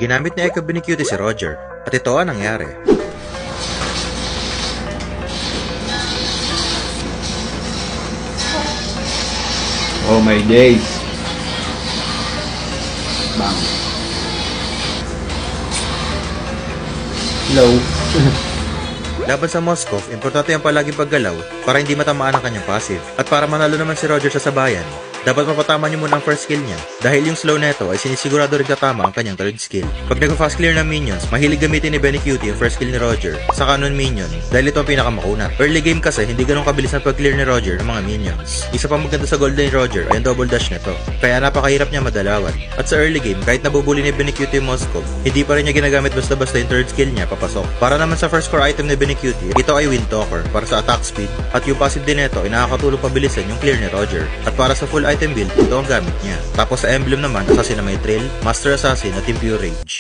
Ginamit ni Echo Binicuity si Roger, at ito ang nangyari. Oh my days. Bang. Hello. Laban sa Moskov, importante ang palaging paggalaw para hindi matamaan ang kanyang passive. At para manalo naman si Roger sa sabayan, dapat mapatama niyo muna ang first skill niya dahil yung slow neto ay sinisigurado rin tatama ang kanyang third skill. Pag nag-fast clear ng minions, mahilig gamitin ni Binicuity yung first skill ni Roger sa Canon minion dahil ito ang pinakamakunat. Early game kasi hindi ganun kabilis ang pag-clear ni Roger ng mga minions. Isa pang maganda sa golden ni Roger ay ang double dash nito, kaya napakahirap niya madalawan. At sa early game, kahit nabubuli ni Binicuity yung Moskov, hindi pa rin niya ginagamit basta-basta yung third skill niya papasok. Para naman sa first core item ni Binicuity, ito ay Wind Talker para sa attack speed at yung passive din nito ay nakakatulong pabilisan yung clear ni Roger. At para sa full item build, ito ang gamit niya. Tapos sa emblem naman, Assassin na may Trail, Master Assassin at Impure Rage.